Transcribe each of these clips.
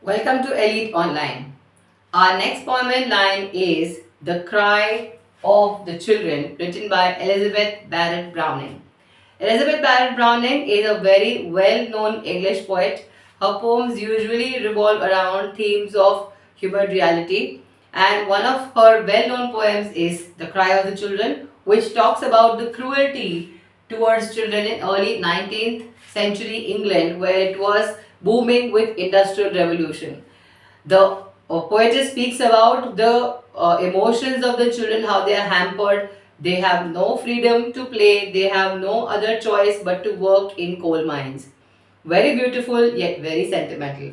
Welcome to Elite Online. Our next poem in line is The Cry of the Children, written by Elizabeth Barrett Browning. Elizabeth Barrett Browning is a very well known English poet. Her poems usually revolve around themes of human reality, and one of her well known poems is The Cry of the Children, which talks about the cruelty towards children in early 19th century England, where it was booming with industrial revolution. The poetess speaks about the emotions of the children, how they are hampered. They have no freedom to play, they have no other choice but to work in coal mines. Very beautiful yet very sentimental.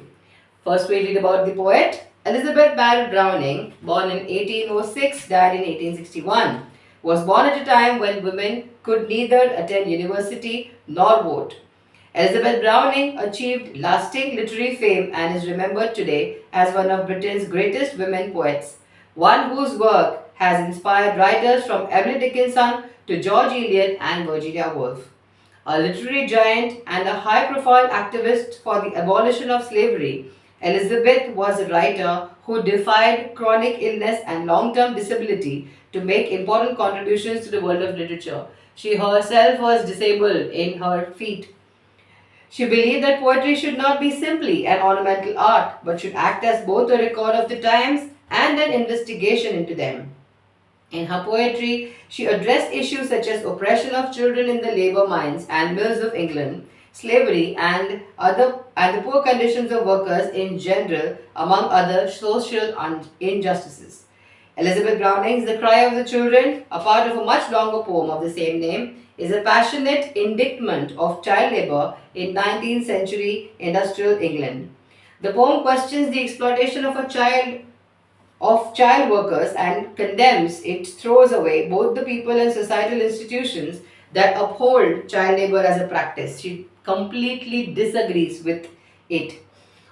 First, we read about the poet. Elizabeth Barrett Browning, born in 1806, died in 1861, was born at a time when women could neither attend university nor vote. Elizabeth Browning achieved lasting literary fame and is remembered today as one of Britain's greatest women poets, one whose work has inspired writers from Emily Dickinson to George Eliot and Virginia Woolf. A literary giant and a high profile activist for the abolition of slavery, Elizabeth was a writer who defied chronic illness and long term disability to make important contributions to the world of literature. She herself was disabled in her feet. She believed that poetry should not be simply an ornamental art, but should act as both a record of the times and an investigation into them. In her poetry, she addressed issues such as oppression of children in the labor mines and mills of England, slavery, and the poor conditions of workers in general, among other social injustices. Elizabeth Browning's The Cry of the Children, a part of a much longer poem of the same name, is a passionate indictment of child labor in 19th century industrial England. The poem questions the exploitation of child workers and condemns it throws away both the people and societal institutions that uphold child labor as a practice. She completely disagrees with it.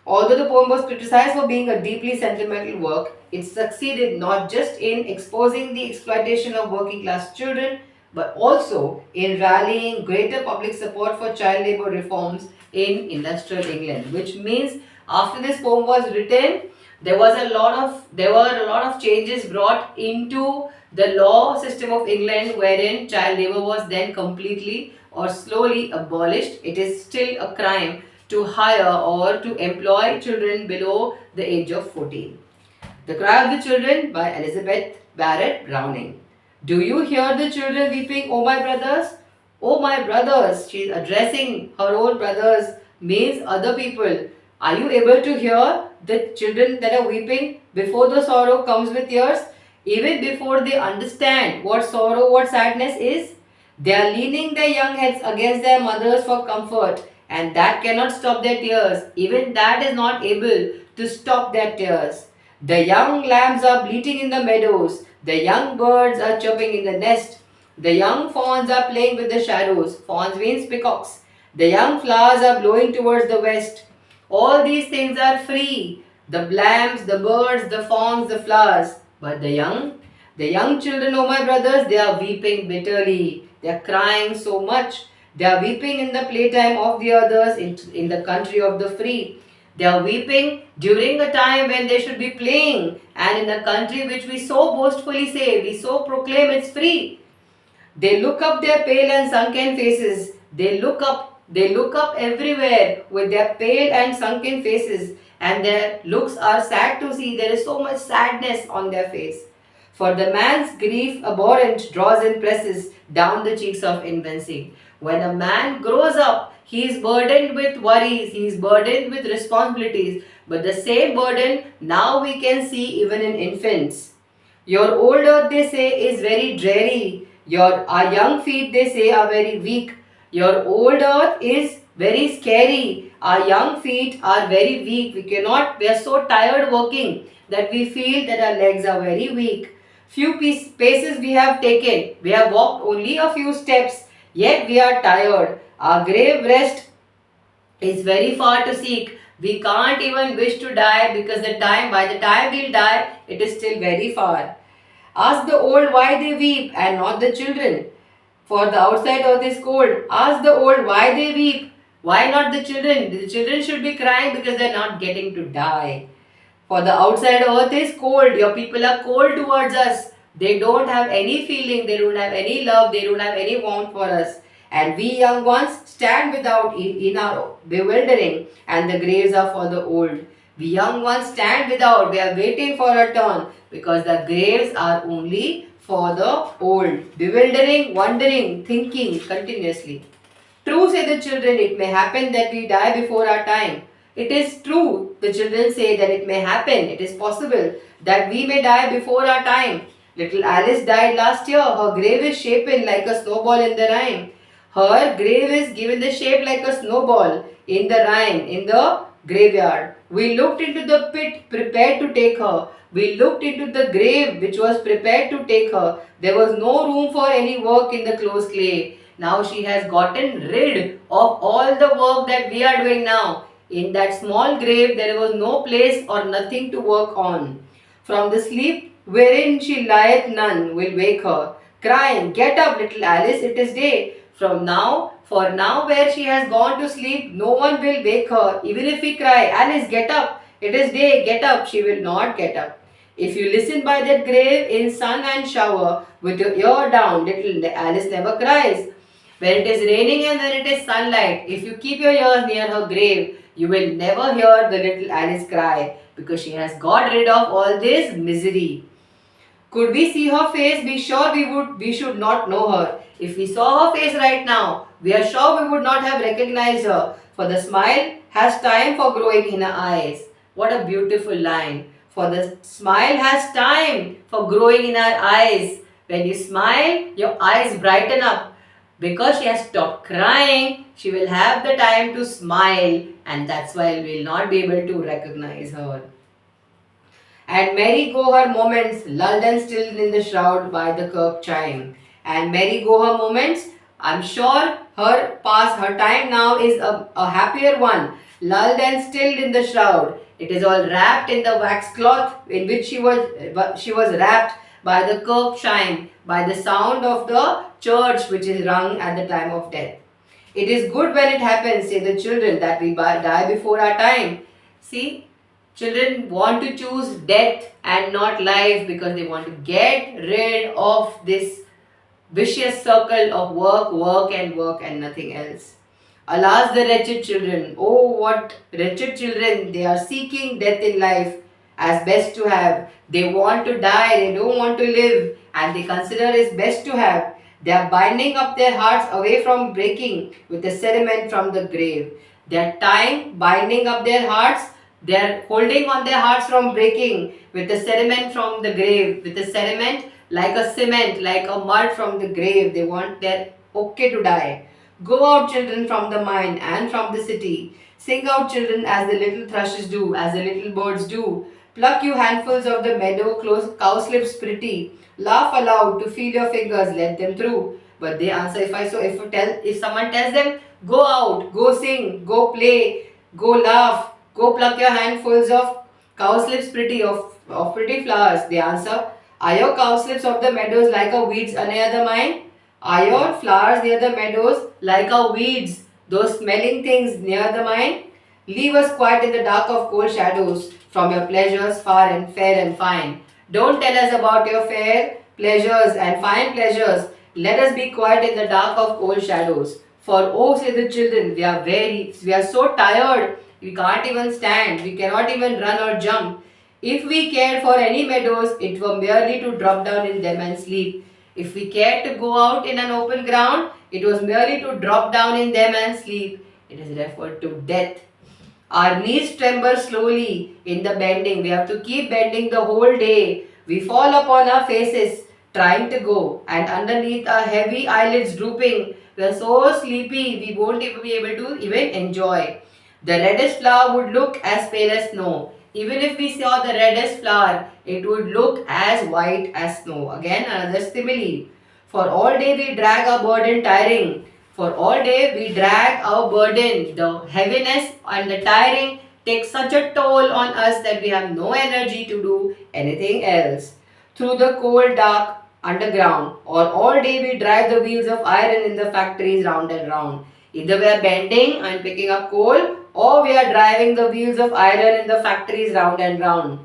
Although the poem was criticized for being a deeply sentimental work, it succeeded not just in exposing the exploitation of working class children, but also in rallying greater public support for child labor reforms in industrial England. Which means after this poem was written, there were a lot of changes brought into the law system of England, wherein child labor was then completely or slowly abolished. It is still a crime to hire or to employ children below the age of 14. The Cry of the Children by Elizabeth Barrett Browning. Do you hear the children weeping, O my brothers? O my brothers, she is addressing her own brothers, means other people. Are you able to hear the children that are weeping before the sorrow comes with tears? Even before they understand what sorrow, what sadness is? They are leaning their young heads against their mothers for comfort, and that cannot stop their tears. Even that is not able to stop their tears. The young lambs are bleating in the meadows. The young birds are chirping in the nest. The young fawns are playing with the shadows. Fawns means peacocks. The young flowers are blowing towards the west. All these things are free. The lambs, the birds, the fawns, the flowers. But the young children, oh my brothers, they are weeping bitterly. They are crying so much. They are weeping in the playtime of the others, in the country of the free. They are weeping during a time when they should be playing, and in a country which we so boastfully say, we so proclaim it's free. They look up their pale and sunken faces. They look up everywhere with their pale and sunken faces, and their looks are sad to see. There is so much sadness on their face. For the man's grief abhorrent draws and presses down the cheeks of infancy. When a man grows up, he is burdened with worries, he is burdened with responsibilities. But the same burden now we can see even in infants. Your old earth, they say, is very dreary. Our young feet, they say, are very weak. Your old earth is very scary. Our young feet are very weak. We are so tired working that we feel that our legs are very weak. Few paces we have taken. We have walked only a few steps, yet we are tired. Our grave rest is very far to seek. We can't even wish to die because by the time we'll die, it is still very far. Ask the old why they weep and not the children. For the outside earth is cold. Ask the old why they weep. Why not the children? The children should be crying because they're not getting to die. For the outside earth is cold. Your people are cold towards us. They don't have any feeling, they don't have any love, they don't have any warmth for us. And we young ones stand without in our bewildering, and the graves are for the old. We young ones stand without, we are waiting for a turn because the graves are only for the old. Bewildering, wondering, thinking continuously. True, say the children, it may happen that we die before our time. It is true, the children say that it may happen, it is possible that we may die before our time. Little Alice died last year. Her grave is shapen like a snowball in the rhyme. Her grave is given the shape like a snowball in the rhyme, in the graveyard. We looked into the pit prepared to take her. We looked into the grave which was prepared to take her. There was no room for any work in the close clay. Now she has gotten rid of all the work that we are doing now. In that small grave, there was no place or nothing to work on. From the sleep wherein she lieth, none will wake her, crying, "Get up, little Alice, it is day." From now, for now, where she has gone to sleep, no one will wake her. Even if we cry, "Alice, get up, it is day, get up," she will not get up. If you listen by that grave in sun and shower, with your ear down, little Alice never cries. When it is raining and when it is sunlight, if you keep your ears near her grave, you will never hear the little Alice cry because she has got rid of all this misery. Could we see her face? Be sure we should not know her. If we saw her face right now, we are sure we would not have recognized her. For the smile has time for growing in her eyes. What a beautiful line. For the smile has time for growing in her eyes. When you smile, your eyes brighten up. Because she has stopped crying, she will have the time to smile, and that's why we will not be able to recognize her. And merry go her moments, lulled and stilled in the shroud by the kirk chime. And merry go her moments. I'm sure her time now is a happier one, lulled and stilled in the shroud. It is all wrapped in the wax cloth in which she was wrapped by the kirk chime, by the sound of the church which is rung at the time of death. It is good when it happens, say the children, that we die before our time. See, children want to choose death and not life because they want to get rid of this vicious circle of work, work, and nothing else. Alas, the wretched children. Oh, what wretched children. They are seeking death in life as best to have. They want to die, they don't want to live, and they consider it best to have. They are binding up their hearts away from breaking with the sediment from the grave. Their time binding up their hearts, they are holding on their hearts from breaking with the sediment from the grave, with the sediment like a cement, like a mud from the grave. They want their okay to die. Go out, children, from the mine and from the city. Sing out, children, as the little thrushes do, as the little birds do. Pluck you handfuls of the meadow close cowslips pretty. Laugh aloud to feel your fingers, let them through. But they answer, if someone tells them, go out, go sing, go play, go laugh, go pluck your handfuls of cowslips pretty, of pretty flowers, they answer, are your cowslips of the meadows like a weeds near the mine? Are your flowers near the meadows like our weeds, those smelling things near the mine? Leave us quiet in the dark of cold shadows from your pleasures far and fair and fine. Don't tell us about your fair pleasures and fine pleasures. Let us be quiet in the dark of cold shadows. For oh, say the children, we are so tired, we can't even stand, we cannot even run or jump. If we cared for any meadows, it were merely to drop down in them and sleep. If we cared to go out in an open ground, it was merely to drop down in them and sleep. It is referred to death. Our knees tremble slowly in the bending. We have to keep bending the whole day. We fall upon our faces trying to go, and underneath our heavy eyelids drooping, we are so sleepy we won't even be able to even enjoy. The reddest flower would look as pale as snow. Even if we saw the reddest flower, it would look as white as snow. Again, another simile. For all day we drag our burden tiring. For all day we drag our burden. The heaviness and the tiring takes such a toll on us that we have no energy to do anything else. Through the cold, dark underground, or all day we drive the wheels of iron in the factories round and round. Either we are bending and picking up coal, or we are driving the wheels of iron in the factories round and round.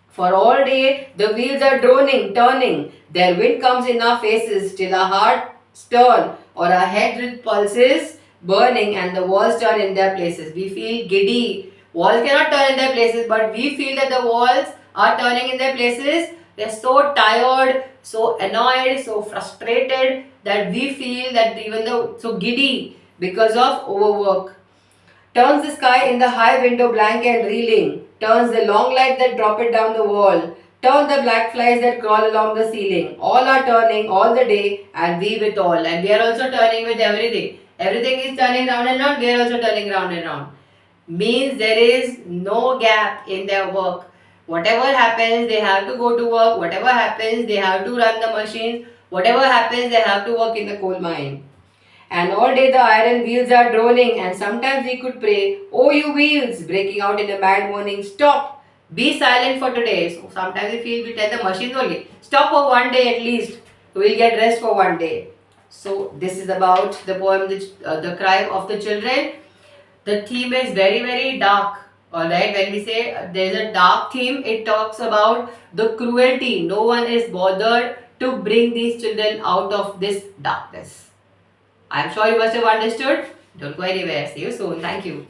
For all day, the wheels are droning, turning. Their wind comes in our faces till our hearts turn or our head with pulses burning and the walls turn in their places. We feel giddy. Walls cannot turn in their places, but we feel that the walls are turning in their places. We are so tired, so annoyed, so frustrated that we feel that even though so giddy because of overwork. Turns the sky in the high window blank and reeling. Turns the long light that drop it down the wall. Turn the black flies that crawl along the ceiling. All are turning all the day and we with all. And we are also turning with everything. Everything is turning round and round. We are also turning round and round. Means there is no gap in their work. Whatever happens, they have to go to work. Whatever happens, they have to run the machines. Whatever happens, they have to work in the coal mine. And all day the iron wheels are droning, and sometimes we could pray, "Oh, you wheels!" breaking out in a mad moaning, "Stop! Be silent for today." So sometimes we tell the machines only, "Stop for one day at least. We'll get rest for one day." So this is about the poem, The Cry of the Children. The theme is very, very dark. Alright, when we say there is a dark theme, it talks about the cruelty. No one is bothered to bring these children out of this darkness. I'm sure you must have understood. Don't go anywhere. See you soon. Thank you.